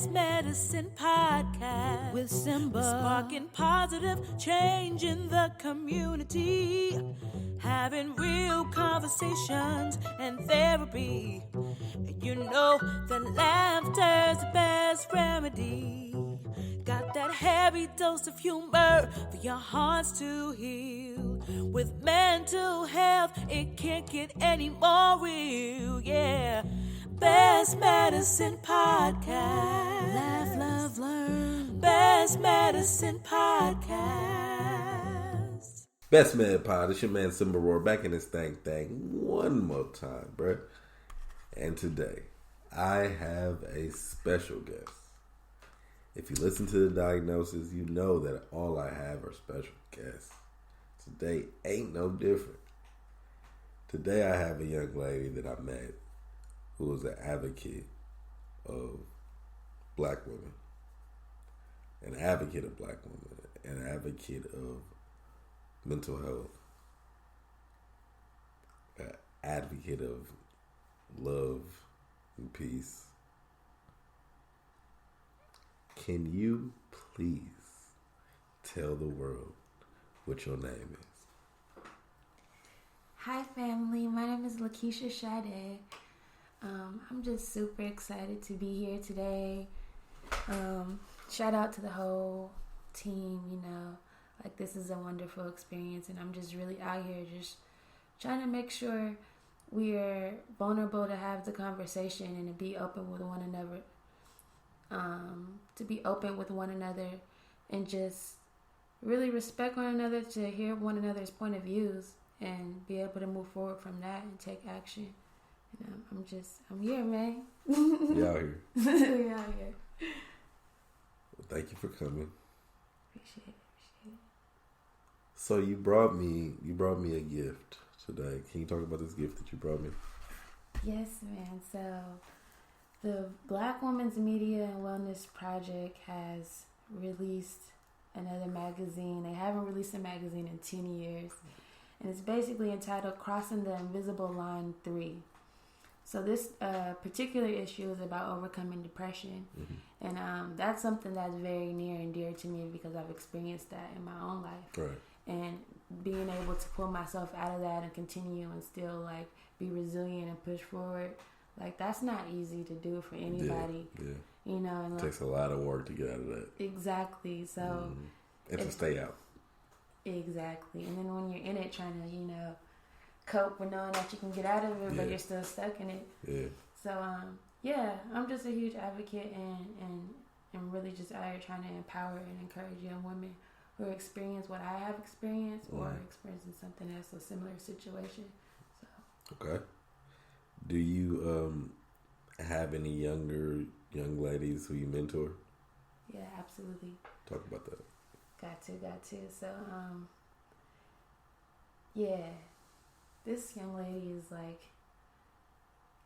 Best Medicine Podcast with Simba. Sparking positive change in the community. Having real conversations and therapy. You know that laughter's the best remedy. Got that heavy dose of humor for your hearts to heal. With mental health, it can't get any more real, yeah. Best Medicine Podcast. Laugh, love, learn. Best Medicine Podcast. Best Med Pod. It's your man Simba Roar back in this thing one more time, bruh. And today, I have a special guest. If you listen to the diagnosis, you know that all I have are special guests. Today ain't no different. Today I have a young lady that I met who is an advocate of black women, an advocate of black women, an advocate of mental health, an advocate of love and peace. Can you please tell the world what your name is? Hi family, my name is Lakeisha Sade. I'm just super excited to be here today. Shout out to the whole team, like this is a wonderful experience, and I'm just really out here just trying to make sure we are vulnerable to have the conversation and to be open with one another. And just really respect one another, to hear one another's point of views and be able to move forward from that and take action. I'm here, man. You out here. We out here. Well, thank you for coming. Appreciate it. So you brought me a gift today. Can you talk about this gift that you brought me? Yes, man. So the Black Women's Media and Wellness Project has released another magazine. They haven't released a magazine in 10 years. And it's basically entitled Crossing the Invisible Line 3. So this particular issue is about overcoming depression. Mm-hmm. And that's something that's very near and dear to me because I've experienced that in my own life. Right. And being able to pull myself out of that and continue and still like be resilient and push forward, like that's not easy to do for anybody. Yeah. And it takes a lot of work to get out of that. Exactly. So and to stay out. Exactly. And then when you're in it trying to, cope with knowing that you can get out of it, but you're still stuck in it. Yeah. So I'm just a huge advocate and really just out here trying to empower and encourage young women who experience what I have experienced or experiencing something else, a similar situation. So. Okay. Do you have any young ladies who you mentor? Yeah, absolutely. Talk about that. Got to. So, this young lady is like,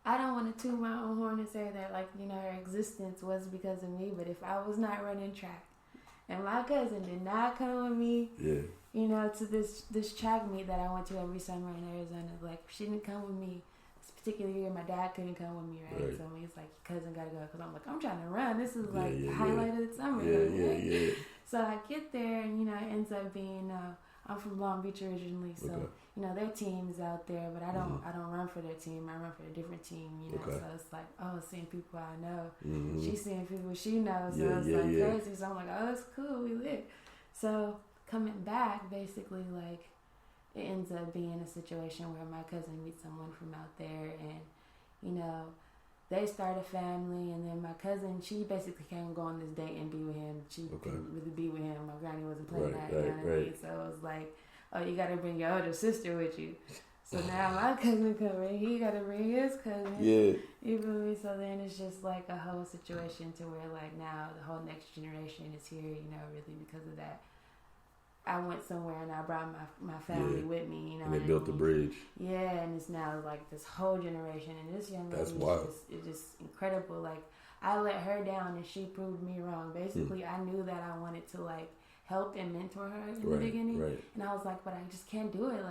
I don't want to toot my own horn and say that, her existence was because of me, but if I was not running track, and my cousin did not come with me, to this track meet that I went to every summer in Arizona, she didn't come with me. This particular year, my dad couldn't come with me, right? So he's like, your cousin gotta go, because I'm like, I'm trying to run. This is the highlight of the summer. Yeah. So I get there, and it ends up being I'm from Long Beach originally, so their team is out there, but I don't run for their team. I run for a different team, So it's like, seeing people I know, she's seeing people she knows, so it's crazy. So I'm like, it's cool, we lit. So coming back, basically, it ends up being a situation where my cousin meets someone from out there, and they start a family, and then my cousin, she basically can't go on this date and be with him. She couldn't really be with him. My granny wasn't playing that, you know what I mean? So it was like, you got to bring your older sister with you. So now my cousin coming, he got to bring his cousin. Yeah. You feel me? So then it's just like a whole situation to where now the whole next generation is here, really because of that. I went somewhere and I brought my family with me, And they built the bridge. Yeah, and it's now this whole generation, and this young lady is just incredible. I let her down and she proved me wrong. Basically, I knew that I wanted to help and mentor her in the beginning, and I was like, but I just can't do it.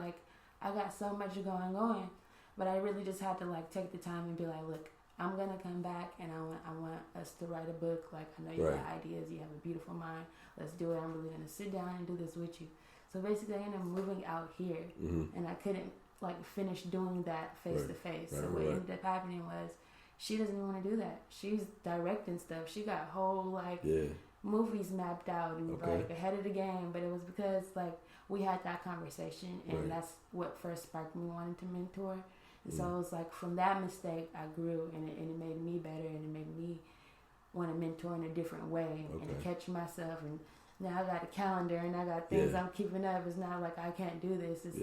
I got so much going on, but I really just had to take the time and be like, look, I'm gonna come back and I want us to write a book. Like, I know you got ideas, you have a beautiful mind. Let's do it. I'm really gonna sit down and do this with you. So basically, I ended up moving out here, and I couldn't like finish doing that face to face. So what ended up happening was, she doesn't want to do that. She's directing stuff. She got whole like movies mapped out and like ahead of the game. But it was because like we had that conversation, and that's what first sparked me wanting to mentor. And so it was like from that mistake I grew, and it made me better, and it made me want to mentor in a different way and catch myself. And now I got a calendar and I got things I'm keeping up. It's not like I can't do this. It's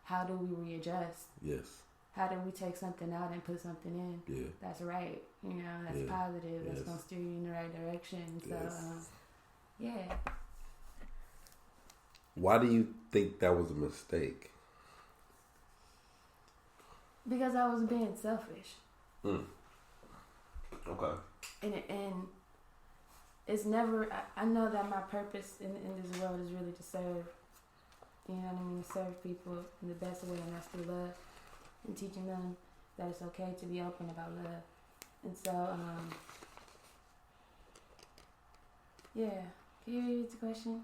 how do we readjust? Yes. How do we take something out and put something in? Yeah. That's right. You know, that's positive. That's going to steer you in the right direction. So, Why do you think that was a mistake? Because I was being selfish. Okay. And it's never, I know that my purpose in this world is really to serve. You know what I mean? Serve people in the best way, and that's through love. And teaching them that it's okay to be open about love. And so, can you repeat the question?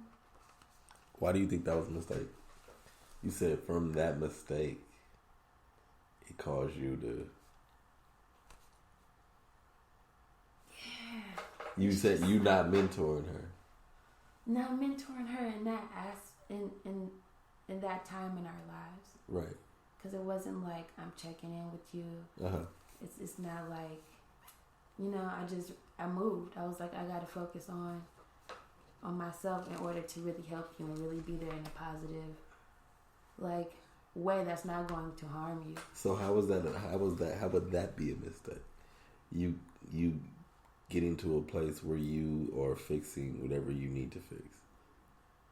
Why do you think that was a mistake? You said from that mistake, it caused you to... Yeah. You said you not mentoring her. Not mentoring her in that in that time in our lives. Right. Because it wasn't like I'm checking in with you. It's not like, you know, I moved. I was like, I got to focus on myself in order to really help you and really be there in a positive, like, way that's not going to harm you. So how would that be a mistake? You getting to a place where you are fixing whatever you need to fix.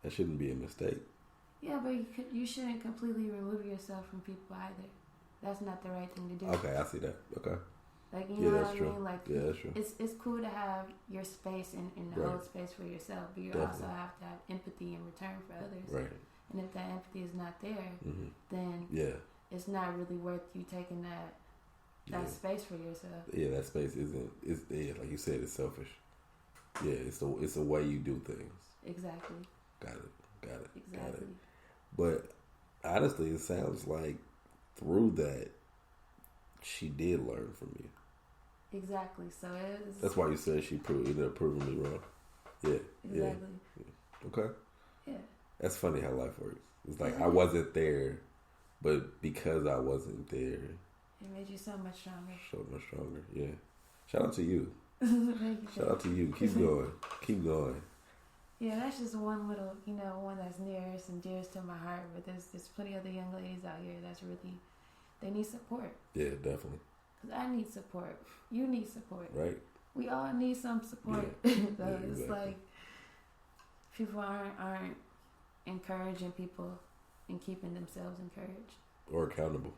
That shouldn't be a mistake. Yeah, but you shouldn't completely remove yourself from people either. That's not the right thing to do. Okay, I see that. Okay. Like, you know what I true. mean? Like, that's true. It's cool to have your space and hold space for yourself, but you also have to have empathy in return for others. Right. And if that empathy is not there, then it's not really worth you taking that space for yourself. Yeah, that space isn't. It's like you said, it's selfish. Yeah, it's the way you do things. Exactly. Got it. Exactly. Got it. But honestly, it sounds like through that, she did learn from you. Exactly. So that's why you said she ended up proving me wrong. Yeah. Exactly. Yeah. Okay. Yeah. That's funny how life works. It's like I wasn't there, but because I wasn't there, it made you so much stronger. So much stronger. Yeah. Shout out to you. Thank you. Shout out to you. Keep going. Keep going. Yeah, that's just one little, one that's nearest and dearest to my heart. But there's plenty of other young ladies out here that's really, they need support. Yeah, definitely. Because I need support. You need support. Right. We all need some support. Yeah. So it's like people aren't encouraging people and keeping themselves encouraged. Or accountable.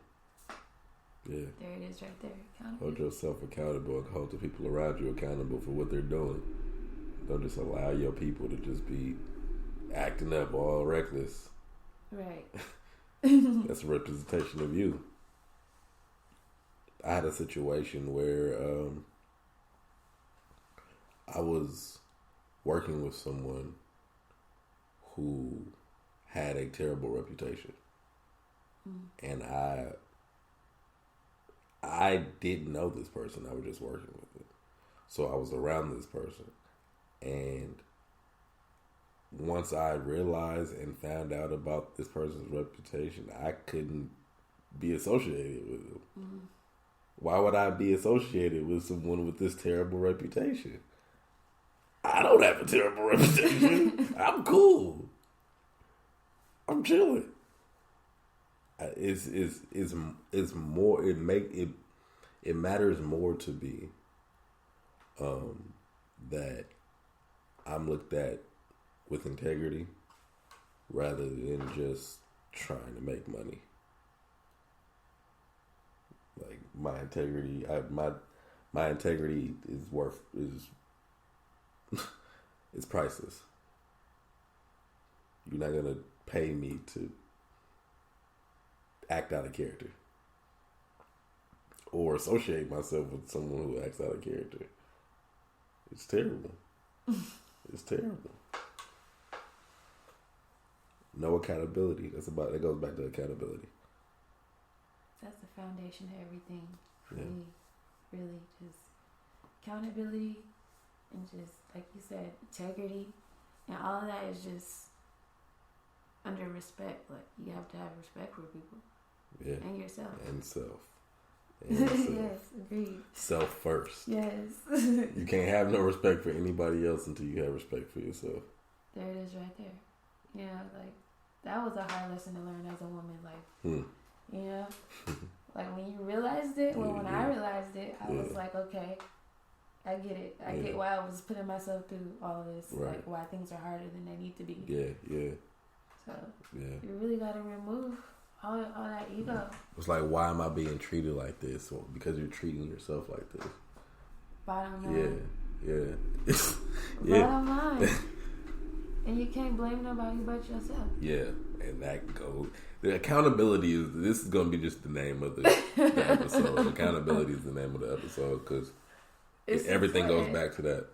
Yeah. There it is right there. Accountable. Hold yourself accountable and hold the people around you accountable for what they're doing. Don't just allow your people to just be acting up all reckless. Right. That's a representation of you. I had a situation where I was working with someone who had a terrible reputation. And I didn't know this person. I was just working with them. So I was around this person. And once I realized and found out about this person's reputation, I couldn't be associated with them. Mm-hmm. Why would I be associated with someone with this terrible reputation? I don't have a terrible reputation. I'm cool. I'm chilling. It's more. It matters more to me that I'm looked at with integrity rather than just trying to make money. Like my integrity, my integrity is it's priceless. You're not gonna pay me to act out of character or associate myself with someone who acts out of character. It's terrible. It's terrible. No accountability. That goes back to accountability. That's the foundation of everything for me. Really, just accountability and just, like you said, integrity. And all of that is just under respect. Like, you have to have respect for people. Yeah. And yourself. And self. Yes, agreed. Self first. Yes. You can't have no respect for anybody else until you have respect for yourself. There it is right there. You know, like, that was a hard lesson to learn as a woman. Like, you know, like when you realized it, when I realized it, I was like, okay, I get it. I get why I was putting myself through all of this. Right. Like, why things are harder than they need to be. Yeah. So, you really got to remove all that ego. It's like, why am I being treated like this? Well, because you're treating yourself like this. Bottom line. Yeah. Bottom line. And you can't blame nobody but yourself. Yeah, and that goes. The accountability this is going to be just the name of the episode. Accountability is the name of the episode because everything goes back to that.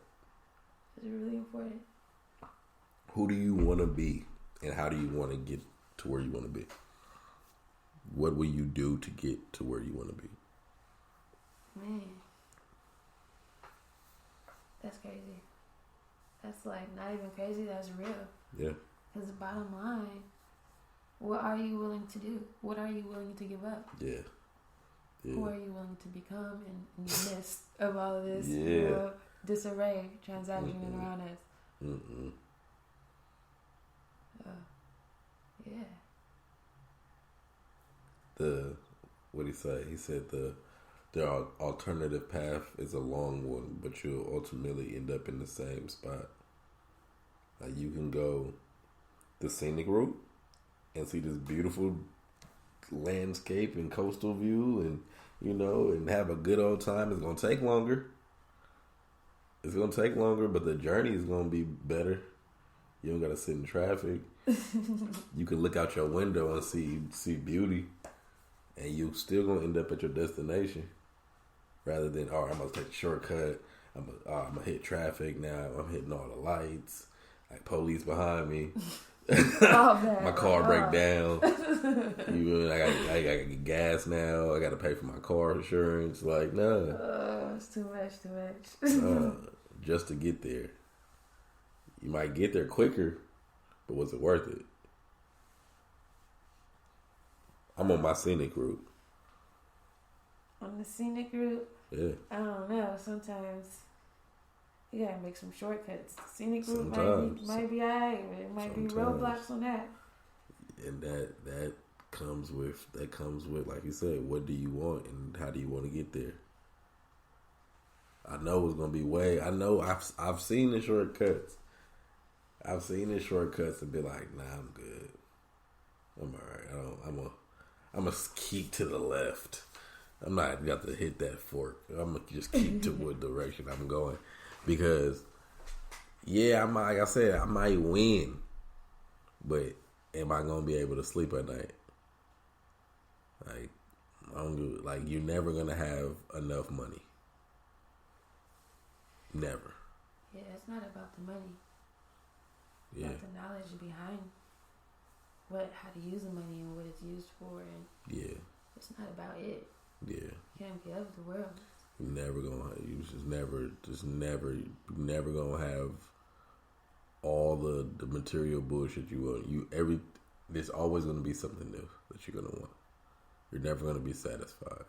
It's really important. Who do you want to be, and how do you want to get to where you want to be? What will you do to get to where you want to be? Man, that's crazy. That's like not even crazy. That's real. Yeah. Because the bottom line, what are you willing to do? What are you willing to give up? Yeah. Who are you willing to become in the midst of all of this disarray transacting around us? What he say? He said the alternative path is a long one, but you'll ultimately end up in the same spot. Like, you can go the scenic route and see this beautiful landscape and coastal view, and and have a good old time. It's gonna take longer. But the journey is gonna be better. You don't gotta sit in traffic. You can look out your window and see beauty, and you still gonna end up at your destination. Rather than, I'm gonna take a shortcut. I'm gonna hit traffic now. I'm hitting all the lights. Like, police behind me. My car break down. I got to get gas now. I got to pay for my car insurance. Like, no. It's too much. Just to get there. You might get there quicker, but was it worth it? I'm on my scenic route. On the scenic route? Yeah. I don't know. Sometimes you gotta make some shortcuts. The scenic route might be alright, but it might be roadblocks on that. And that comes with, like you said, what do you want and how do you want to get there? I know it's gonna be I've seen the shortcuts. And be like, nah, I'm good. I'm alright. I'm gonna keep to the left. I'm not got to hit that fork. I'm gonna just keep to what direction I'm going, because like I said, I might win, but am I gonna be able to sleep at night? Like, you're never gonna have enough money. Never. Yeah, it's not about the money. It's about the knowledge behind how to use the money and what it's used for, and it's not about it. Yeah. You can't be of the world. Never gonna have all the material bullshit you want. There's always gonna be something new that you're gonna want. You're never gonna be satisfied.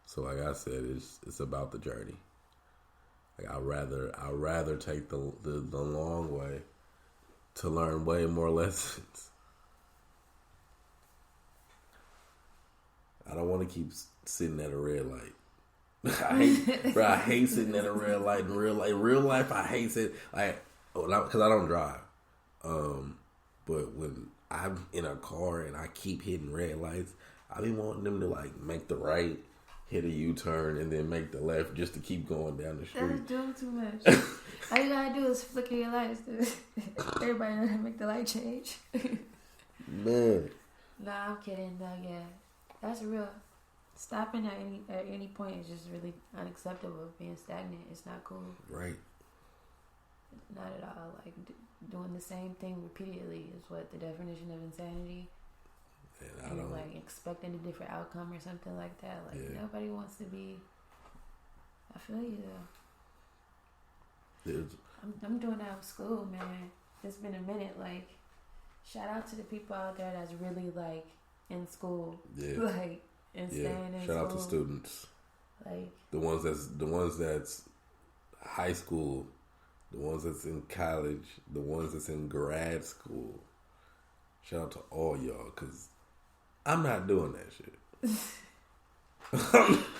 So, like I said, it's about the journey. Like, I'd rather take the long way to learn way more lessons. I don't want to keep sitting at a red light. I hate sitting at a red light in real life. In real life, I hate it. Because I don't drive. But when I'm in a car and I keep hitting red lights, I be wanting them to make the right, hit a U-turn, and then make the left just to keep going down the street. That's doing too much. All you gotta do is flicker your lights. Everybody know how to make the light change. Man. Nah, I'm kidding though. Yeah. That's real. Stopping at any point is just really unacceptable. Being stagnant, it's not cool. Right. Not at all. Like doing the same thing repeatedly is what the definition of insanity. And like expecting a different outcome or something like that. Like nobody wants to be. I feel you though. I'm doing that with school, man. It's been a minute. Like, shout out to the people out there that's really like in school, like and staying in school. Shout out to students, like the ones that's high school, the ones that's in college, the ones that's in grad school. Shout out to all y'all, cause I'm not doing that shit.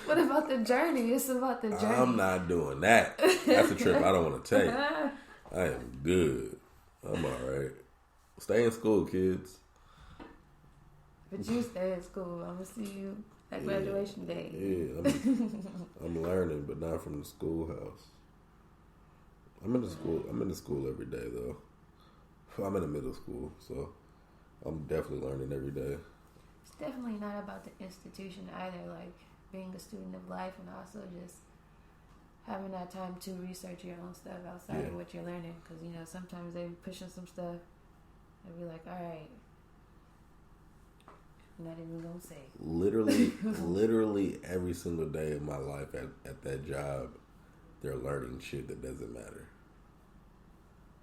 What about the journey? It's about the journey. I'm not doing that. That's a trip I don't want to take. I am good. I'm alright. Stay in school, kids. But you stay in school. I'm gonna see you at graduation day. Yeah, I'm learning, but not from the schoolhouse. I'm in the school every day though. I'm in the middle school, so I'm definitely learning every day. It's definitely not about the institution either. Like being a student of life and also just having that time to research your own stuff outside of what you're learning. Because, you know, sometimes they be pushing some stuff and be like, all right, I'm not even going to say. Literally every single day of my life at that job, they're learning shit that doesn't matter.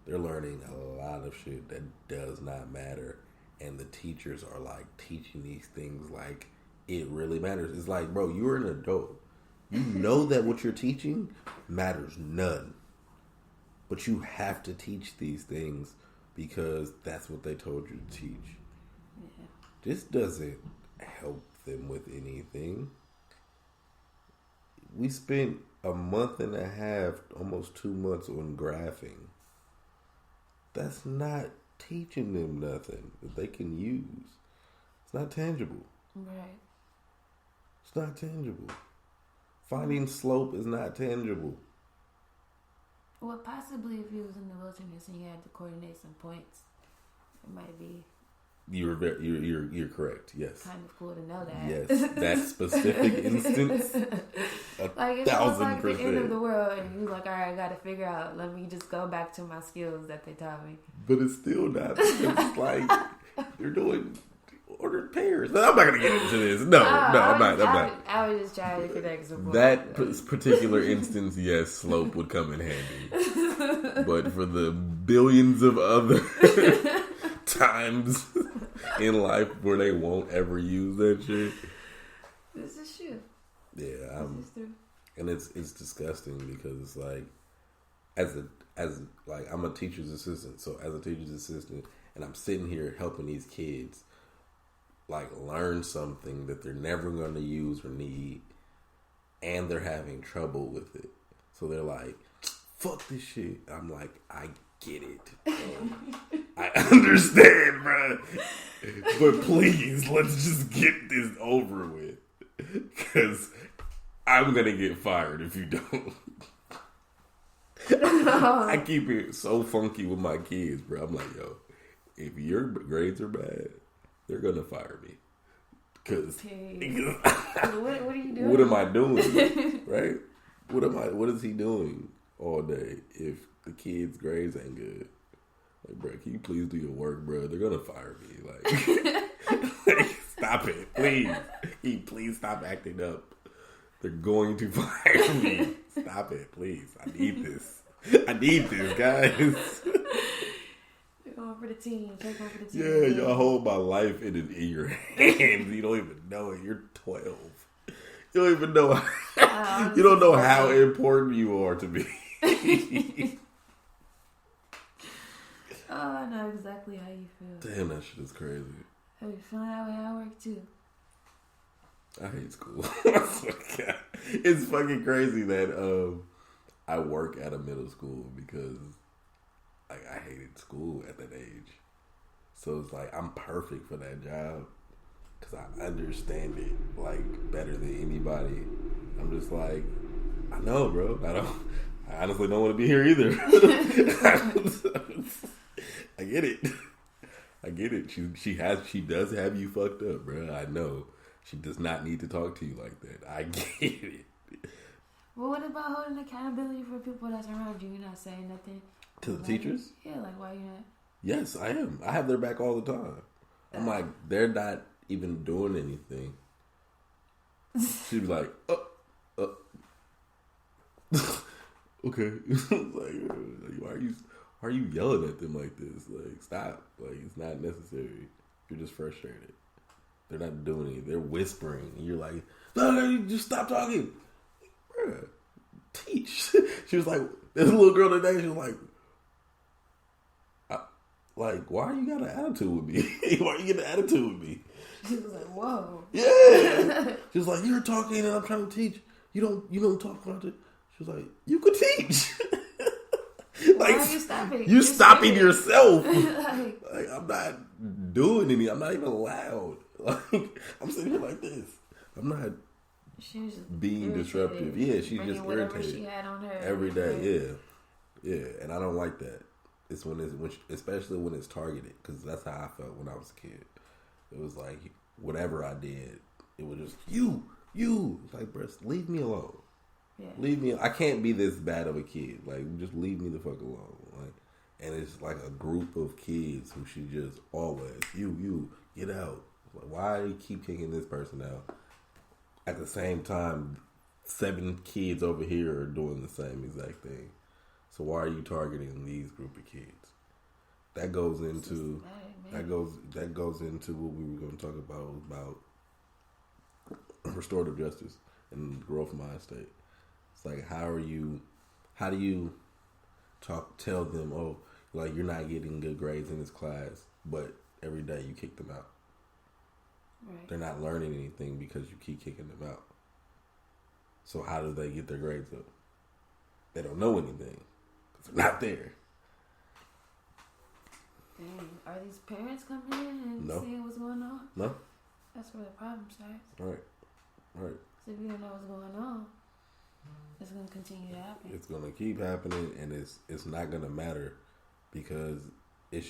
They're learning a lot of shit that does not matter. And the teachers are like teaching these things like it really matters. It's like, bro, you're an adult. You know that what you're teaching matters none. But you have to teach these things because that's what they told you to teach. Yeah. This doesn't help them with anything. We spent a month and a half, almost 2 months on graphing. That's not teaching them nothing that they can use. It's not tangible. Right. It's not tangible. Finding slope is not tangible. Well, possibly if you was in the wilderness and you had to coordinate some points, it might be. You're correct. Yes. Kind of cool to know that. Yes, that specific instance. Like if it was like the end of the world and you're like, all right, I got to figure out. Let me just go back to my skills that they taught me. But it's still not. It's like they're doing ordered pairs. I'm not gonna get into this. No, I'm not. I was just trying to connect some points. That particular instance, yes, slope would come in handy. But for the billions of other times in life where they won't ever use that shit, this is true. Yeah, this is true. And it's disgusting because it's like as I'm a teacher's assistant, so as a teacher's assistant, and I'm sitting here helping these kids like learn something that they're never going to use or need, and they're having trouble with it. So they're like, fuck this shit. I'm like, I get it. I understand, bro. But please, let's just get this over with. Because I'm going to get fired if you don't. I keep it so funky with my kids, bro. I'm like, yo, if your grades are bad, they're gonna fire me. Cause what are you doing? What am I doing? Right? What is he doing all day if the kids' grades ain't good? Like, bro, can you please do your work, bro? They're gonna fire me. Like stop it, please. Please stop acting up. They're going to fire me. Stop it, please. I need this, guys. Going for the team. Take one for the team. Yeah, y'all hold my life in your hands. You don't even know it. You're 12. You don't even know. You don't know how important you are to me. Oh, I know exactly how you feel. Damn, that shit is crazy. Have you feeling that way at work too? I hate school. It's fucking crazy that I work at a middle school because I hated school at that age. So it's like I'm perfect for that job because I understand it like better than anybody. I'm just like, I know, bro. I honestly don't want to be here either. I get it. She does have you fucked up, bro. I know. She does not need to talk to you like that. I get it. Well, what about holding accountability for people that's around you? You're not saying nothing To the teachers? Yeah, like why you not? Yes, I am. I have their back all the time. I'm like, they're not even doing anything. She'd be like, okay. Like, why are you yelling at them like this? Like, stop. Like, it's not necessary. You're just frustrated. They're not doing anything. They're whispering. And you're like, no, just stop talking. Bruh, teach. She was like, there's a little girl today. She was like, why you got an attitude with me? Why you getting an attitude with me? She was like, whoa. Yeah. She was like, you're talking and I'm trying to teach. You don't talk about it. She was like, you could teach. Why are you stopping? You're stopping yourself. like, I'm not doing anything. I'm not even loud. Like, I'm sitting here like this. I'm not being disruptive. Yeah, she's just irritated. She had on her every day. Yeah, and I don't like that. It's especially when it's targeted, because that's how I felt when I was a kid. It was like whatever I did, it was just you. It's like, bro, leave me alone. Yeah. Leave me. I can't be this bad of a kid. Like, just leave me the fuck alone. Like, and it's like a group of kids who she just always you get out. Like, why do you keep kicking this person out? At the same time, 7 kids over here are doing the same exact thing. So why are you targeting these group of kids? That goes into that goes into what we were going to talk about restorative justice and growth mindset. It's like, how do you tell them, oh, like, you're not getting good grades in this class, but every day you kick them out. Right. They're not learning anything because you keep kicking them out. So how do they get their grades up? They don't know anything. They're not there. Dang. Are these parents coming in and seeing what's going on? No. That's where the problem starts. Right. So if you don't know what's going on, it's going to continue to happen. It's going to keep happening, and it's not going to matter, because it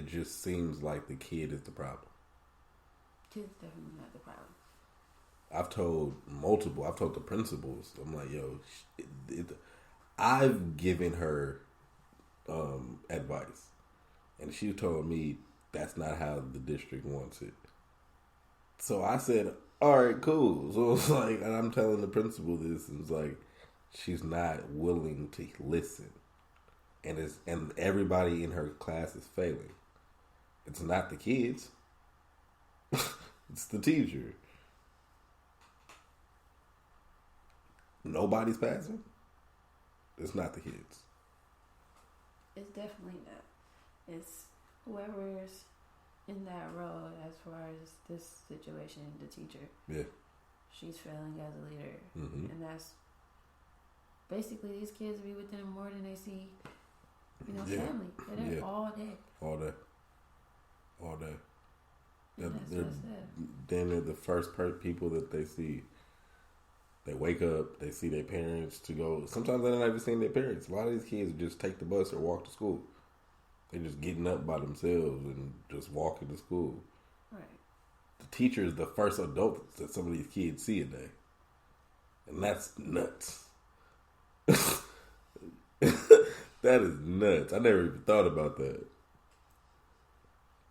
just seems like the kid is the problem. Kid's definitely not the problem. I've told the principals, I'm like, yo, I've given her advice, and she told me that's not how the district wants it. So I said, all right, cool. So it's like, and I'm telling the principal this, and it's like, she's not willing to listen, and everybody in her class is failing. It's not the kids. It's the teacher. Nobody's passing. It's not the kids. It's definitely not. It's whoever's in that role as far as this situation, the teacher. Yeah. She's failing as a leader. Mm-hmm. And that's basically, these kids be with them more than they see, family. They're there all day. They're the first people that they see. They wake up, they see their parents to go. Sometimes they're not even seeing their parents. A lot of these kids just take the bus or walk to school. They're just getting up by themselves and just walking to school. Right. The teacher is the first adult that some of these kids see a day. And that's nuts. That is nuts. I never even thought about that.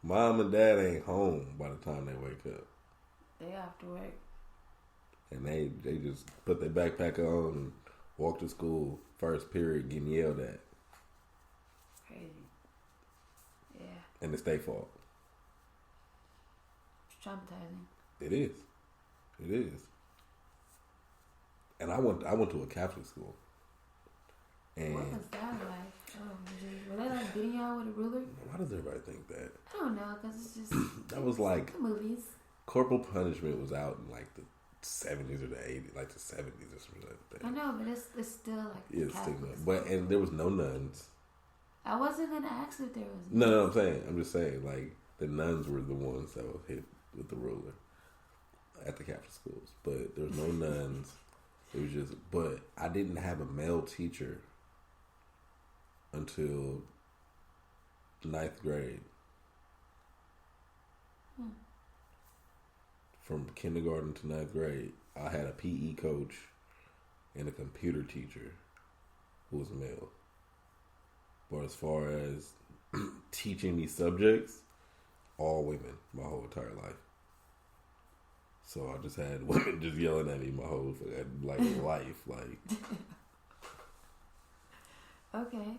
Mom and dad ain't home by the time they wake up. They have to work. And they just put their backpack on and walk to school, first period, getting yelled at. Crazy. Yeah. And it's their fault. It's traumatizing. It is. And I went to a Catholic school. And what was that like? Were they like beating y'all with a ruler? Why does everybody think that? I don't know, because it's just that was like the movies. Corporal punishment was out in like the 70s or the 80s, like the 70s or something like that. I know, but it's still like it's still, but and there was no nuns. I wasn't gonna ask if there was. No, I'm just saying, like, the nuns were the ones that were hit with the ruler at the Catholic schools, but there was no nuns. It was just, but I didn't have a male teacher until 9th grade. from kindergarten to 9th grade, I had a PE coach and a computer teacher who was male. But as far as teaching me subjects, all women my whole entire life. So I just had women just yelling at me my whole life. Like, okay.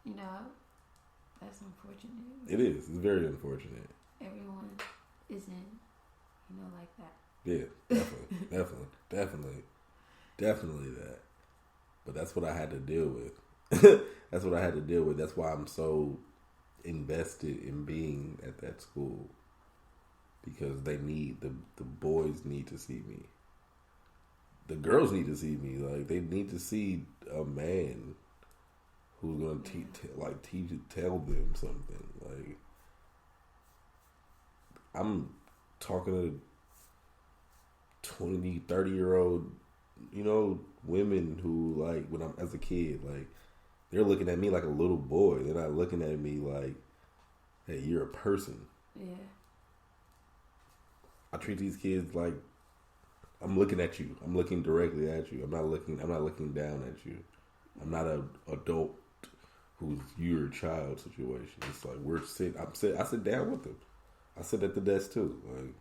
You know, that's unfortunate. it is. It's very unfortunate. Everyone isn't, like that. Yeah, definitely that. But that's what I had to deal with. That's what I had to deal with. That's why I'm so invested in being at that school. Because they need, the boys need to see me. The girls need to see me. Like, they need to see a man who's going to tell them something. Like, I'm talking to 20, 30-year-old, women who, like, when I'm as a kid, like, they're looking at me like a little boy. They're not looking at me like, hey, you're a person. Yeah. I treat these kids like I'm looking at you. I'm looking directly at you. I'm not looking down at you. I'm not an adult who's your child situation. It's like I sit down with them. I sit at the desk too. Like,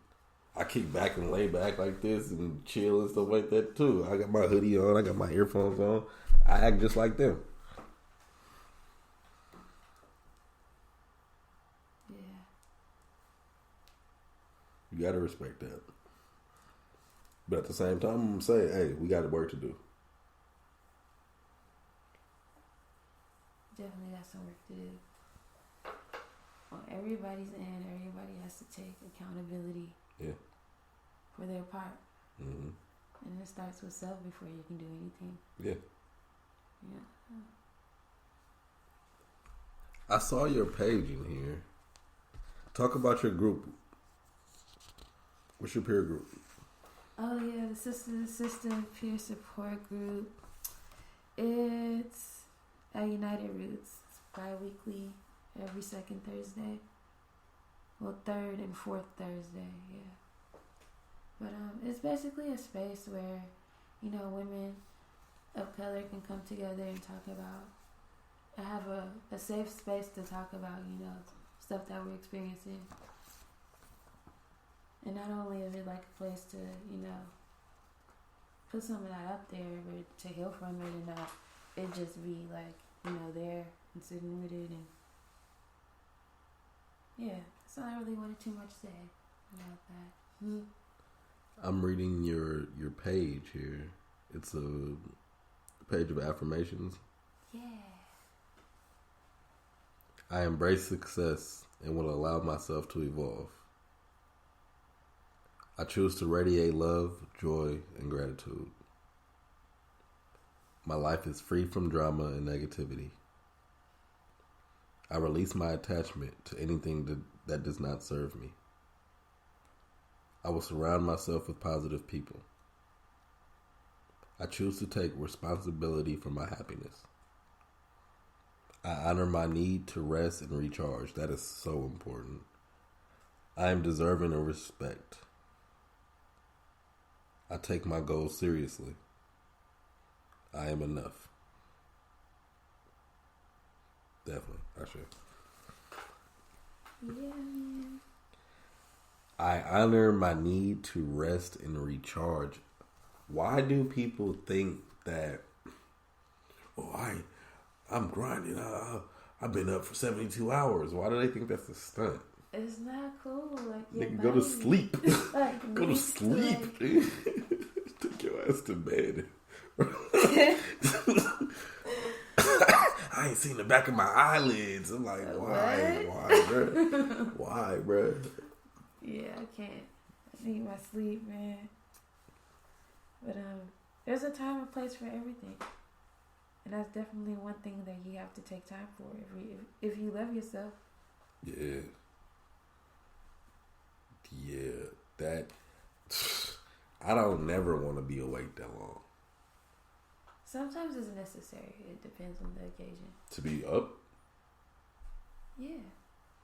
I kick back and lay back like this and chill and stuff like that too. I got my hoodie on. I got my earphones on. I act just like them. Yeah. You gotta respect that. But at the same time, I'm gonna say, hey, we got work to do. Definitely got some work to do. On everybody's end, everybody has to take accountability. Yeah. For their part. Mm-hmm. And it starts with self before you can do anything. Yeah. Yeah. I saw your page in here. Talk about your group. What's your peer group? Oh yeah, the sister peer support group. It's at United Roots. It's bi-weekly, every second Thursday. Well, third and fourth Thursday, yeah. But it's basically a space where, women of color can come together and talk about, have a safe space to talk about, stuff that we're experiencing. And not only is it like a place to, put some of that out there, but to heal from it and not it just be like, there and sitting with it. And yeah, so I really wanted too much to say about that. Mm-hmm. I'm reading your page here. It's a page of affirmations. Yeah. I embrace success and will allow myself to evolve. I choose to radiate love, joy, and gratitude. My life is free from drama and negativity. I release my attachment to anything that does not serve me. I will surround myself with positive people. I choose to take responsibility for my happiness. I honor my need to rest and recharge. That is so important. I am deserving of respect. I take my goals seriously. I am enough. Definitely, I should. Yeah, man. I honor my need to rest and recharge. Why do people think that, I'm grinding. I've been up for 72 hours. Why do they think that's a stunt? It's not cool. Like, Nigga, go to sleep. Like, go to sleep. Take your ass to bed. I ain't seen the back of my eyelids. I'm like, why, bro? Why, bro? Yeah, I can't. I need my sleep, man. But there's a time and place for everything, and that's definitely one thing that you have to take time for. If you love yourself. Yeah. That I don't never want to be awake that long. Sometimes it's necessary. It depends on the occasion. To be up? Yeah.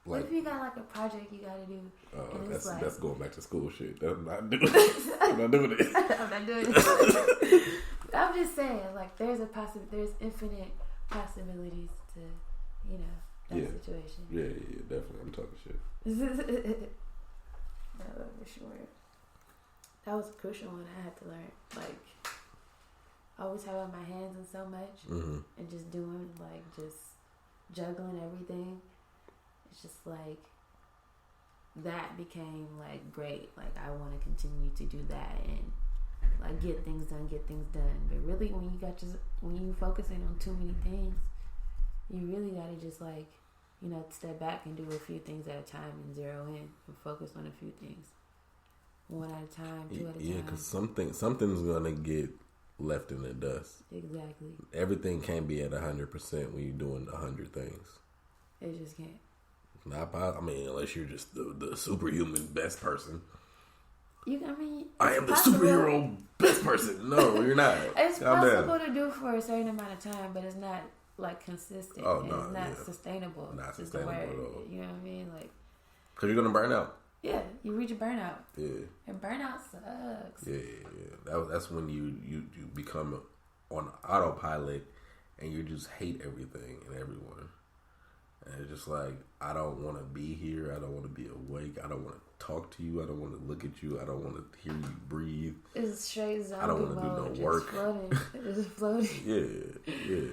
What if you got like a project you gotta do? And it's That's going back to school shit. I'm not doing it. I'm not doing it. I'm not doing it. I'm just saying, like, there's infinite possibilities to, that situation. Yeah, definitely. I'm talking shit. No, for sure. That was a crucial one I had to learn. Like, always having my hands in so much and just doing, like, just juggling everything. It's just like that became like great. Like, I want to continue to do that and like get things done. But really, when you focusing on too many things, you really gotta just like, step back and do a few things at a time and zero in and focus on a few things, one at a time, two at a time. Yeah, because something's gonna get left in the dust. Exactly. Everything can't be at 100% when you're doing 100 things. It just can't. Not possible. I mean, unless you're just the superhuman best person. I am the superhero best person. No, you're not. It's possible to do for a certain amount of time, but it's not like consistent. Oh no, it's not sustainable. Not sustainable at all. You know what I mean? Like, because you're gonna burn out. Yeah, you reach a burnout. Yeah, and burnout sucks. Yeah. That's when you become on autopilot and you just hate everything and everyone. And it's just like, I don't want to be here. I don't want to be awake. I don't want to talk to you. I don't want to look at you. I don't want to hear you breathe. It's straight zombie. I don't want to do no just work. Floating. Just floating. Yeah.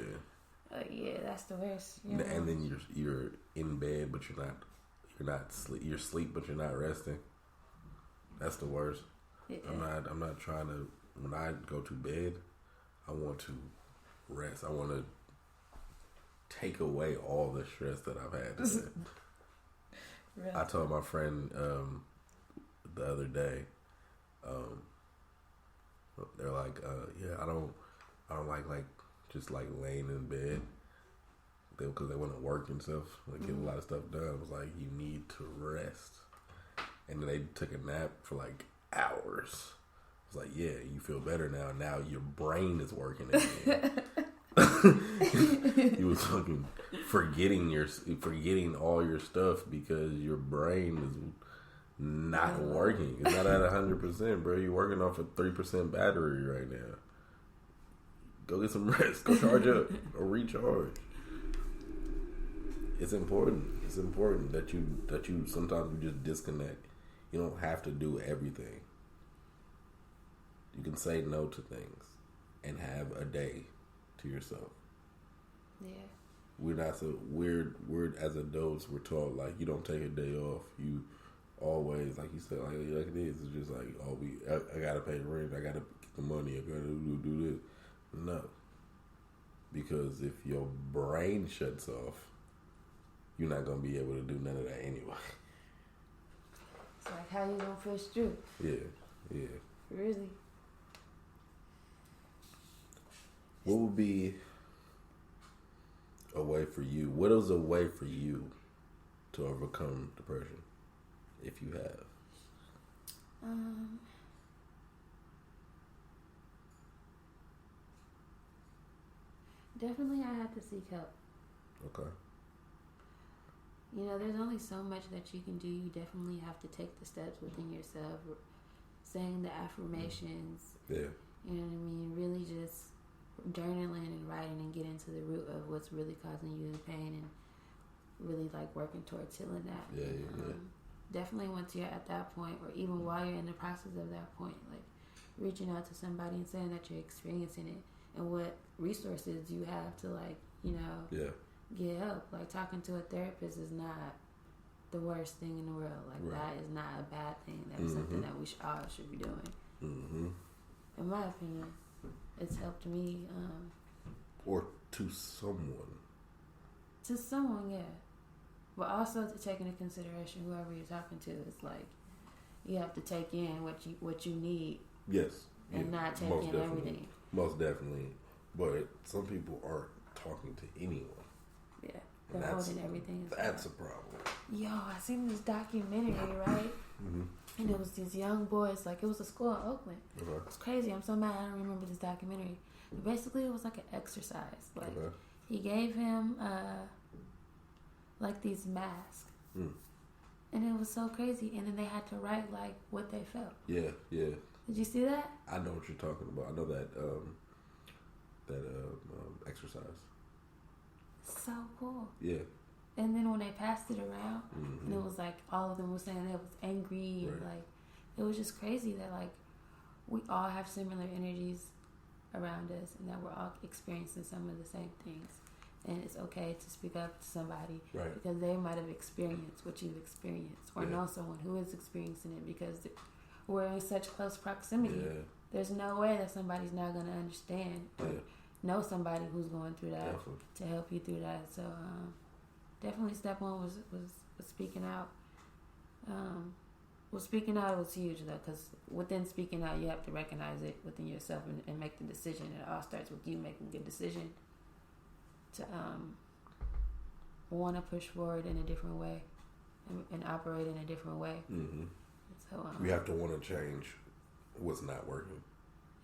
Yeah, that's the worst. And then you're in bed, but you're not sleep. You're asleep, but you're not resting. That's the worst. Yeah. I'm not trying to. When I go to bed, I want to rest. I want to take away all the stress that I've had today. I told my friend the other day, they're like, I don't like just like laying in bed, because they want to work and stuff, like get a lot of stuff done. I was like, you need to rest. And then they took a nap for like hours. I was like, yeah, you feel better now. Now your brain is working again. You was fucking forgetting all your stuff because your brain is not working. It's not at 100%, bro. You're working off a 3% battery right now. Go get some rest. Go charge up or recharge. It's important. It's important that you sometimes you just disconnect. You don't have to do everything. You can say no to things and have a day to yourself. Yeah. We're not so weird as adults. We're taught like you don't take a day off. You always, like you said, like it is. It's just like, I gotta pay rent. I gotta get the money. I gotta do this. No, because if your brain shuts off, you're not gonna be able to do none of that anyway. It's like, how you gonna push through? Yeah. Really. What would be a way for you? What is a way for you to overcome depression, if you have? Definitely, I had to seek help. Okay. There's only so much that you can do. You definitely have to take the steps within yourself, saying the affirmations. Yeah. You know what I mean? Really just journaling and writing and getting to the root of what's really causing you the pain and really like working towards healing that. Yeah. Definitely once you're at that point, or even while you're in the process of that point, like reaching out to somebody and saying that you're experiencing it and what resources you have to get help. Like talking to a therapist is not the worst thing in the world. Like that is not a bad thing. That is something that we all should be doing. Mm-hmm. In my opinion. It's helped me. Or to someone. To someone, yeah. But also to take into consideration whoever you're talking to. It's like you have to take in what you need. Yes. And not take in everything. Most definitely. But some people aren't talking to anyone. Yeah. They're holding everything. That's a problem. Yo, I seen this documentary, right? Mm-hmm. And it was these young boys, like it was a school in Oakland. Okay. It's crazy. I'm so mad I don't remember this documentary. But basically, it was like an exercise. Like he gave him like these masks, And it was so crazy. And then they had to write like what they felt. Yeah, yeah. Did you see that? I know what you're talking about. I know that exercise. So cool. Yeah. And then when they passed it around, and it was like all of them were saying they was angry, and like it was just crazy that like we all have similar energies around us, and that we're all experiencing some of the same things. And it's okay to speak up to somebody because they might have experienced what you've experienced, or know someone who is experiencing it, because we're in such close proximity. Yeah. There's no way that somebody's not going to understand or know somebody who's going through that to help you through that. So definitely step one was speaking out. Speaking out was huge, though, because within speaking out, you have to recognize it within yourself and make the decision. It all starts with you making a decision to want to push forward in a different way and operate in a different way. Mm-hmm. So we have to want to change what's not working.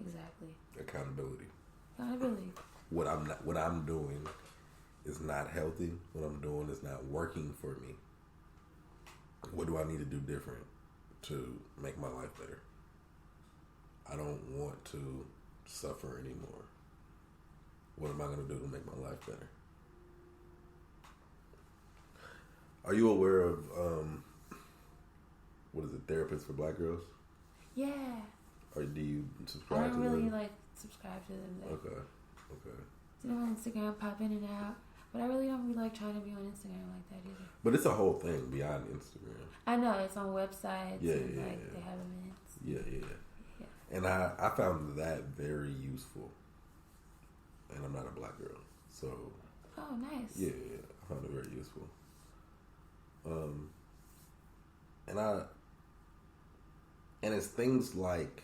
Exactly. Accountability. What I'm doing is not healthy. What I'm doing is not working for me. What do I need to do different to make my life better? I don't want to suffer anymore. What am I going to do to make my life better? Are you aware of, what is it, Therapists for Black Girls? Yeah. Or do you subscribe to them? I don't really, subscribe to them. Okay. You know, on Instagram pop in and out. But I really don't be, trying to be on Instagram like that either. But it's a whole thing beyond Instagram. I know. It's on websites. Yeah, and, they have events. Yeah. And I found that very useful. And I'm not a black girl, so... Oh, nice. Yeah, I found it very useful. And it's things like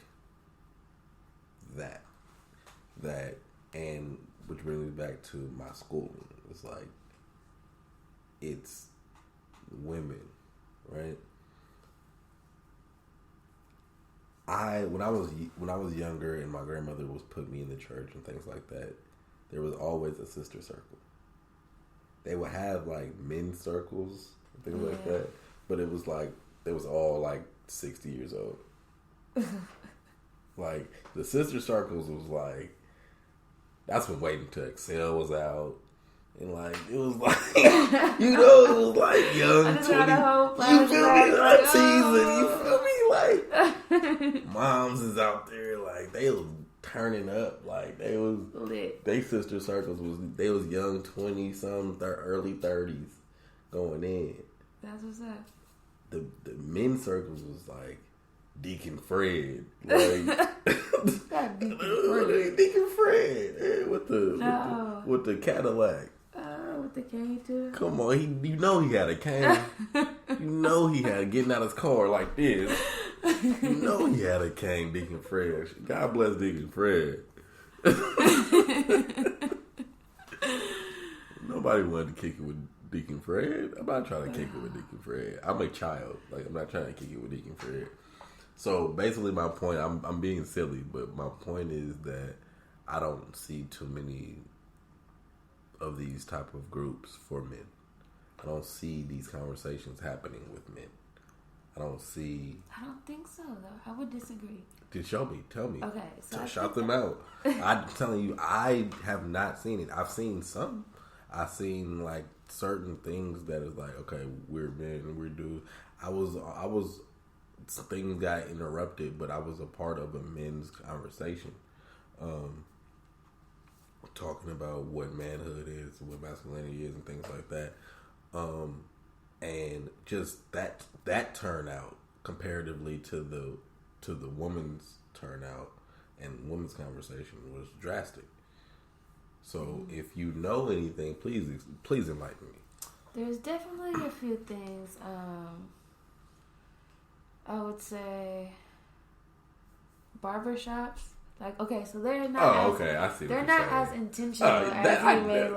that, and which brings me back to my schooling. It's like, it's women, right? When I was younger and my grandmother was putting me in the church and things like that, there was always a sister circle. They would have men's circles and things like that, but it was all 60 years old. The sister circles was that's when Waiting to Excel was out. And it was it was young 20. You feel me? Season. You feel me? Moms is out there they was turning up. They was lit. They sister circles was young 20 some early 30s going in. That's what's up. The men's circles was Deacon Fred. Deacon Fred with the Cadillac. With the cane too. Come on, you know he had a cane. You know he had getting out his car like this. You know he had a cane, Deacon Fred. God bless Deacon Fred. Nobody wanted to kick it with Deacon Fred. I'm not trying to kick it with Deacon Fred. I'm a child. I'm not trying to kick it with Deacon Fred. So basically, my point, I'm being silly, but my point is that I don't see too many of these type of groups for men. I don't see these conversations happening with men. I don't think so, though. I would disagree. Then show me. Tell me. Okay. So shout them out. I'm telling you, I have not seen it. I've seen some. I've seen certain things that is okay, we're men, we're dudes. I was things got interrupted, but I was a part of a men's conversation, talking about what manhood is, what masculinity is, and things like that. And just that turnout comparatively to the woman's turnout and women's conversation was drastic. So if you know anything, please enlighten me. There's definitely a few things. I would say barbershops. So they're not. I see. They're not as intentional as you may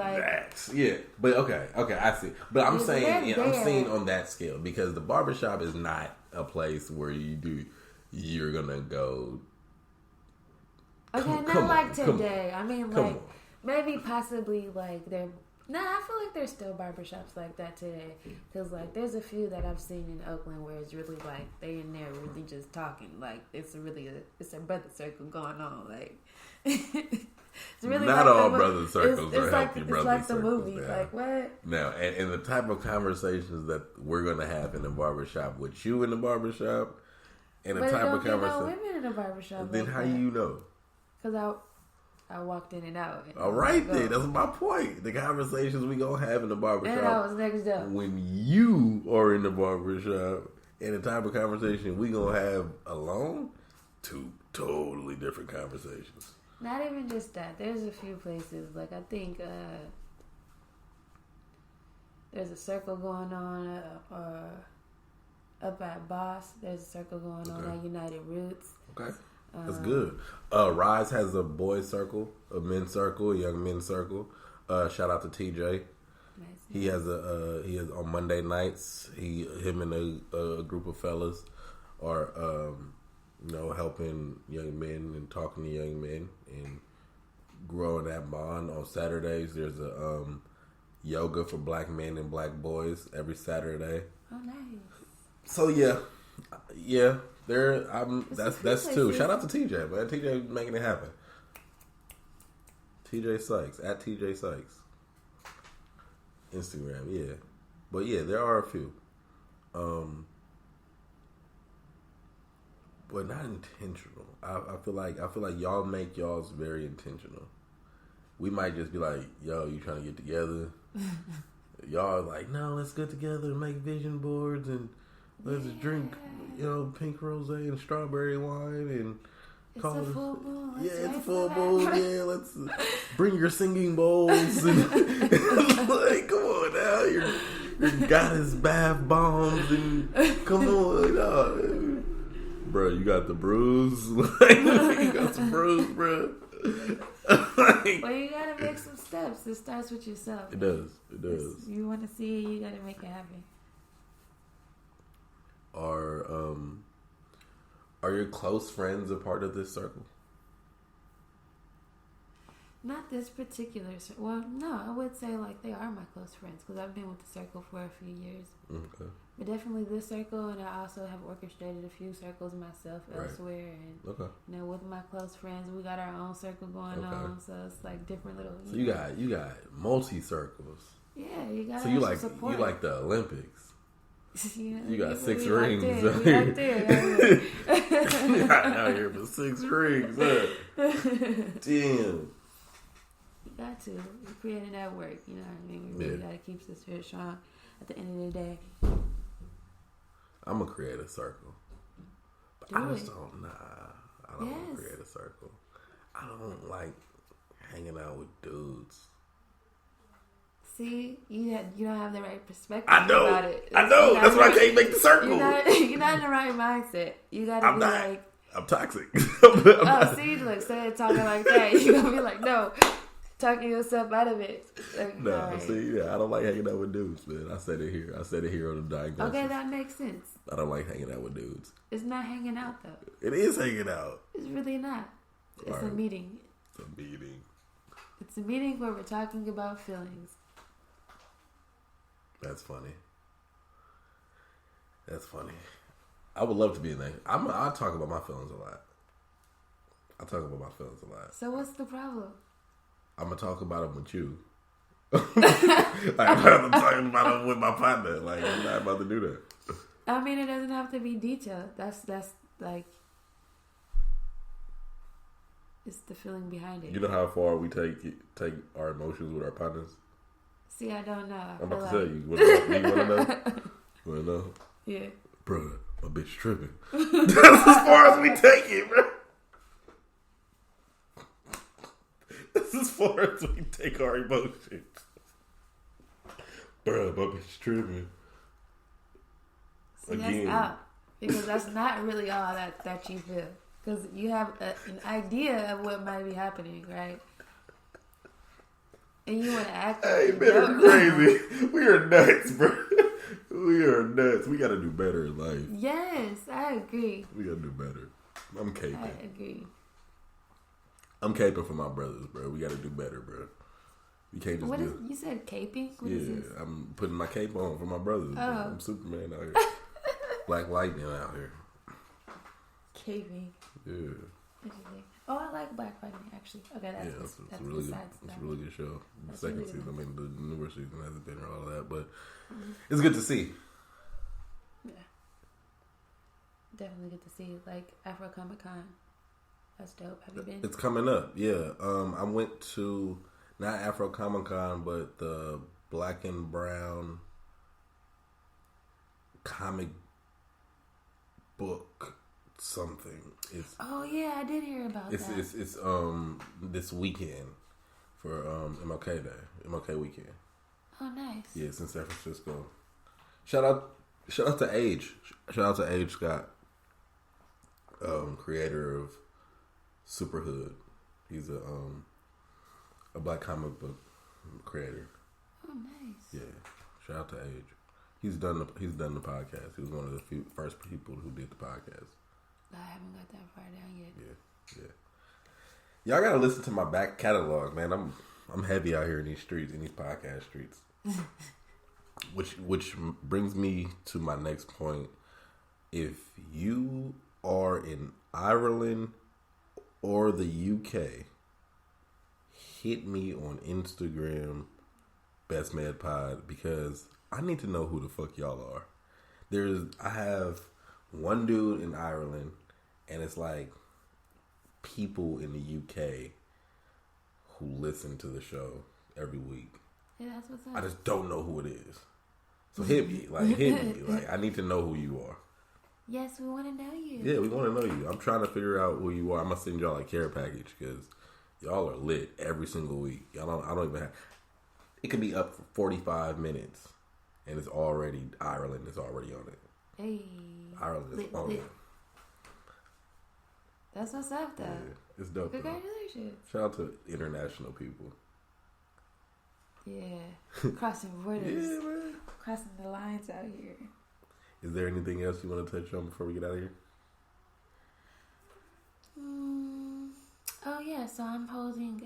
Yeah, but okay, I see. But I'm saying on that scale, because the barbershop is not a place where you're gonna go. Okay, not today. I mean, maybe possibly they're Nah, I feel like there's still barbershops like that today. Because, like, there's a few that I've seen in Oakland where it's really, like, they in there really just talking. Like, it's a brother circle going on. Like, it's really not like all brother circles are healthy it's brother like the circles. movie. Now. Like, what? Now, and the type of conversations that we're going to have in the barbershop with you in the barbershop, and the But type don't of get no conversation. women in the barbershop. Then like how that. you know? Because I walked in and out. And All right, then. That's my point. The conversations we going to have in the barbershop. And I was next door. When you are in the barbershop, and the type of conversation we going to have alone, two totally different conversations. Not even just that. There's a few places. Like, I think there's a circle going on up at Boss. There's a circle going on at United Roots. Okay. That's good. Rise has a boys circle, a men's circle, a young men's circle. Shout out to TJ. Nice. He has on Monday nights. Him and a group of fellas are helping young men and talking to young men and growing that bond. On Saturdays, there's a yoga for black men and black boys every Saturday. Oh, nice. So yeah. That's two. Shout out to TJ, man. TJ making it happen. TJ Sykes at TJ Sykes. Instagram, yeah. But yeah, there are a few. But not intentional. I feel like y'all make y'all's very intentional. We might just be like, yo, you trying to get together? Y'all are like, no, let's get together and make vision boards and let's drink, pink rosé and strawberry wine and it's a full moon. It's a full moon. Yeah, let's bring your singing bowls and like, come on now, your goddess bath bombs and come on, bro. You got the bruise. You got some bruise, bro. Well, you gotta make some steps. It starts with yourself. It does. You want to see it, you gotta make it happen. Are your close friends a part of this circle? Not this particular. Well, no, I would say like they are my close friends because I've been with the circle for a few years. Okay. But definitely this circle, and I also have orchestrated a few circles myself elsewhere. And with my close friends, we got our own circle going on. So it's like different little. So you got multi circles. Yeah, you got. So you like the Olympics. You got 6 rings. We out there. Out here with 6 rings. Damn. You got to. You're creating that work. You know what I mean? We really got to keep this spirit strong at the end of the day. I'm going to create a circle. But I just don't, I don't want to create a circle. I don't like hanging out with dudes. See, you don't have the right perspective about it. I know. That's why I can't make the circle. You're not in the right mindset. You gotta be like, I'm toxic. See, look, talking like that, you're gonna be like, no, talking yourself out of it. Like, I don't like hanging out with dudes, man. I said it here on the diagnosis. Okay, that makes sense. I don't like hanging out with dudes. It's not hanging out though. It is hanging out. It's really not. It's a meeting. It's a meeting where we're talking about feelings. That's funny. I would love to be in there. I talk about my feelings a lot. So what's the problem? I'm going to talk about them with you. I'm not talking about them with my partner. Like, I'm not about to do that. I mean, it doesn't have to be detailed. That's like, it's the feeling behind it. You know how far we take our emotions with our partners? See, I don't know. I'm about to tell you. You want to know? You want to know? Yeah. Bro, my bitch tripping. That's as far as we take it, bro. That's as far as we take our emotions. Bro, my bitch tripping. See, again. That's out. Because that's not really all that you feel. Because you have an idea of what might be happening, right? And you want to act like hey, man, crazy. We are nuts, bro. We are nuts. We got to do better in life. Yes, I agree. We got to do better. I'm caping. I agree. I'm caping for my brothers, bro. We got to do better, bro. You can't just What is you said caping? What is this? I'm putting my cape on for my brothers. Oh. I'm Superman out here. Black Lightning out here. Caping. Yeah. Interesting. Oh, I like Black Lightning actually. Okay, that's really good. besides It's that. a really good show. The That's second really good. season, I mean, the newer season hasn't been or all of that, but it's good to see. Yeah. Definitely good to see. Like Afro Comic Con. That's dope. Have you been? It's coming up, yeah. I went to not Afro Comic Con, but the Black and Brown comic book something. Oh yeah, I did hear about that. It's this weekend for MLK Day, MLK weekend. Oh, nice. Yeah, it's in San Francisco. Shout out to Age. Shout out to Age Scott, creator of Superhood. He's a black comic book creator. Oh, nice. Yeah, shout out to Age. He's done the podcast. He was one of the first people who did the podcast. I haven't got that far down yet. Yeah. Y'all gotta listen to my back catalog, man. I'm heavy out here in these streets, in these podcast streets. Which brings me to my next point. If you are in Ireland or the UK, hit me on Instagram, Best Med Pod, because I need to know who the fuck y'all are. I have one dude in Ireland, and it's like people in the UK who listen to the show every week. Yeah, that's what's up. I just don't know who it is. So hit me. Like, I need to know who you are. Yes, we want to know you. Yeah, we want to know you. I'm trying to figure out who you are. I'm going to send y'all a care package because y'all are lit every single week. I don't even have... It could be up for 45 minutes, and it's already... Ireland is already on it. Hey. Ireland is on it. That's what's up, though. Yeah, it's dope. Congratulations. Shout out to international people. Yeah. Crossing borders. Yeah, man. Crossing the lines out here. Is there anything else you want to touch on before we get out of here? Oh, yeah. So I'm holding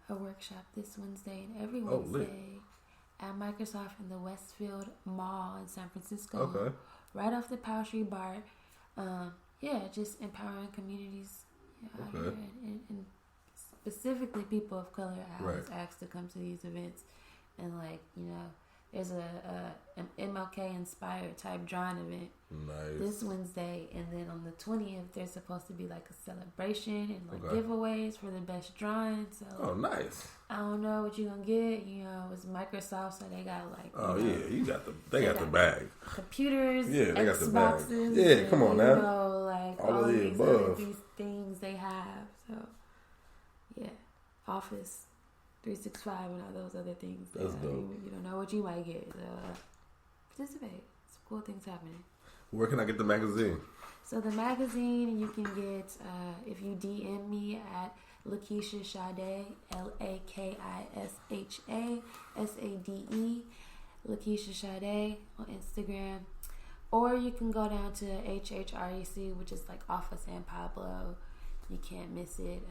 a workshop this Wednesday and every Wednesday at Microsoft in the Westfield Mall in San Francisco. Okay. Right off the Powell Street BART. Just empowering communities out here and specifically people of color. I always ask to come to these events, and there's an MLK inspired type drawing event this Wednesday, and then on the 20th there's supposed to be like a celebration and giveaways for the best drawing. So nice. I don't know what you're gonna get. It's Microsoft, so they got they got the bag. Computers, they got the bag. Xboxes. Yeah, come on now. All of the above. These things they have. So yeah, Office 365 and all those other things. That's dope. You don't know what you might get. Participate. Some cool things happening. Where can I get the magazine? So the magazine you can get if you DM me at Lakeisha Sade, LAKISHA Lakeisha Sade on Instagram. Or you can go down to HHREC, which is like off of San Pablo. You can't miss it.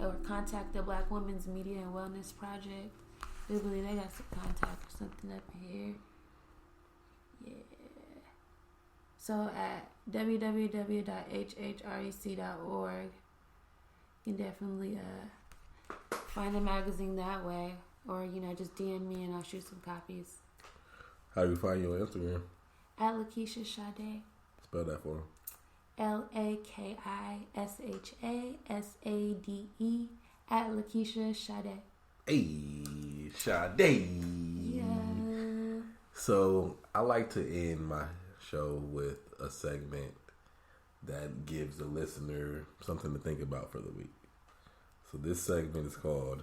Or contact the Black Women's Media and Wellness Project. I believe they got some contact or something up here. Yeah. So at www.hhrec.org, you can definitely find the magazine that way. Or, just DM me and I'll shoot some copies. How do you find you on Instagram? At Lakeisha Sade. Spell that for him. LAKISHASADE at Lakeisha Sade. Hey, Sade. Yeah. So I like to end my show with a segment that gives the listener something to think about for the week. So this segment is called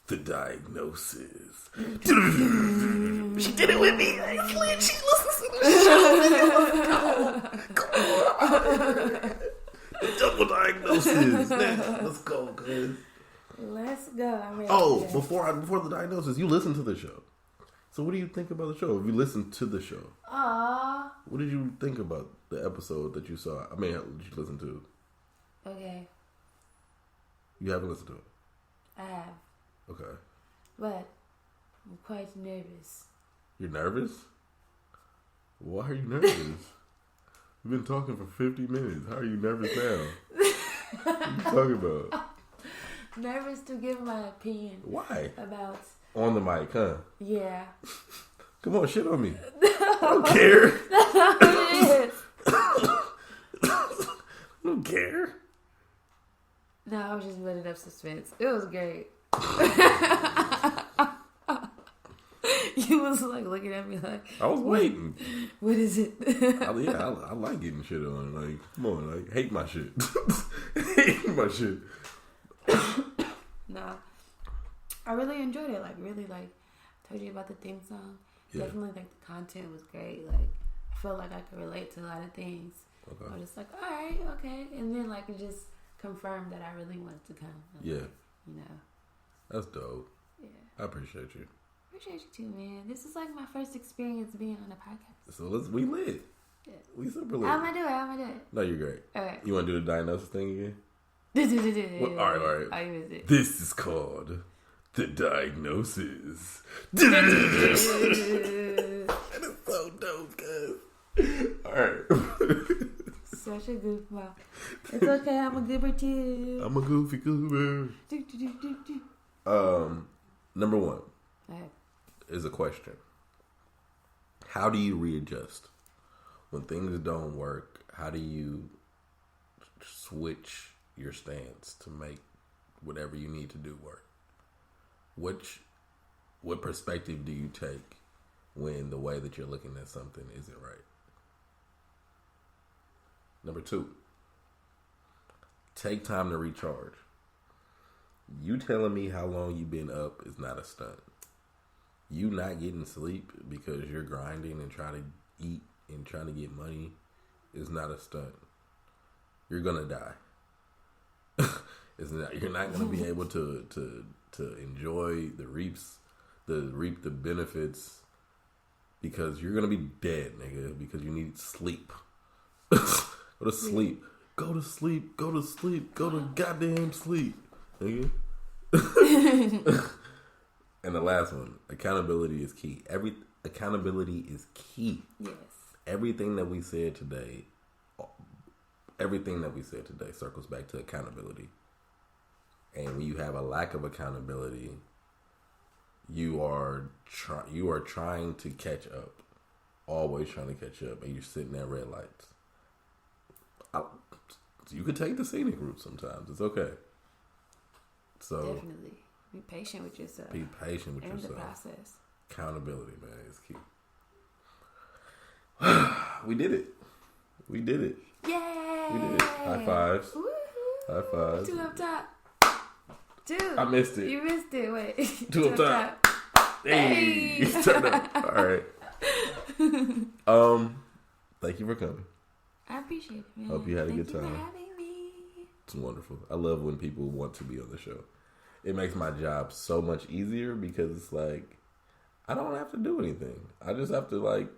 The Diagnosis. She did it with me. She listens to the show. The double diagnosis. Let's go, cuz. Let's go. I'm ready. Oh, before the diagnosis, you listen to the show. So what do you think about the show? If you listened to the show, what did you think about the episode that you saw? Did you listen to? Okay. You haven't listened to it. I have. Okay. But I'm quite nervous. You're nervous? Why are you nervous? We've been talking for 50 minutes. How are you nervous now? What are you talking about? Nervous to give my opinion. Why? About. On the mic, huh? Yeah. Come on, shit on me. I don't care. That's not what it is. I don't care. No, I was just building up suspense. It was great. You was like looking at me like I was waiting. What is it? I like getting shit on. Like, come on, like, hate my shit. Hate my shit. No, I really enjoyed it. Like, really, like, told you about the theme song. Yeah. Definitely, like, the content was great. Like, I felt like I could relate to a lot of things. Okay. I was just like, all right, okay, and then like it just confirmed that I really wanted to come. Yeah. Like, you know. That's dope. Yeah. I appreciate you. Appreciate you too, man. This is like my first experience being on a podcast. So we lit. Yeah. We super lit. How am I doing? No, you're great. All right. You want to do the diagnosis thing again? Well, all right. I missed it. This is called the diagnosis. That That is so dope, cuz. All right. Such a goofball. It's okay. I'm a goober too. I'm a goofy goober. Do. Number one Okay. is a question. How do you readjust when things don't work? How do you switch your stance to make whatever you need to do work? What perspective do you take when the way that you're looking at something isn't right? Number two, take time to recharge. You telling me how long you've been up is not a stunt. You not getting sleep because you're grinding and trying to eat and trying to get money is not a stunt. You're gonna die. You're not gonna be able to enjoy reap the benefits because you're gonna be dead, nigga, because you need sleep. Go to sleep. Go to sleep. Go to sleep. Go to goddamn sleep, nigga. And the last one, accountability is key. Accountability is key. Yes. Everything that we said today circles back to accountability. And when you have a lack of accountability, you are trying to catch up, always trying to catch up, and you're sitting at red lights. You could take the scenic route sometimes. It's okay. So Definitely be patient with yourself. Be patient with yourself. The process. Accountability, man, is key. We did it. Yay! We did it. High fives. Woo-hoo. High fives. 2 up top. 2. I missed it. You missed it. Wait. 2 up top. Hey. Turn up. All right. Thank you for coming. I appreciate it, man. Hope you had a good Thank time. you for having me. It's wonderful. I love when people want to be on the show. It makes my job so much easier because it's like I don't have to do anything. I just have to like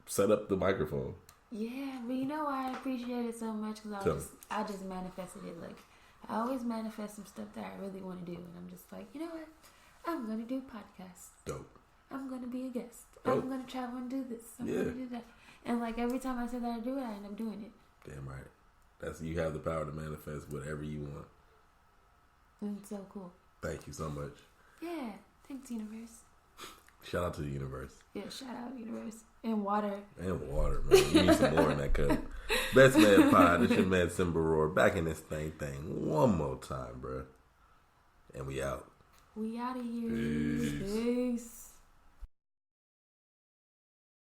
set up the microphone. Yeah, but you know why I appreciate it so much? Because I just manifested it. Like, I always manifest some stuff that I really want to do. And I'm just like, you know what? I'm going to do podcasts. Dope. I'm going to be a guest. Dope. I'm going to travel and do this. I'm Yeah. going to do that. And like every time I say that I do it, I end up doing it. Damn right. You have the power to manifest whatever you want. And it's so cool. Thank you so much. Yeah. Thanks, universe. Shout out to the universe. Yeah, shout out, universe. And water. And water, man. You need some more in that cup. Best Man Pod. This your man Simba Roar. Back in this thing one more time, bro. And we out. We out of here. Peace. Peace.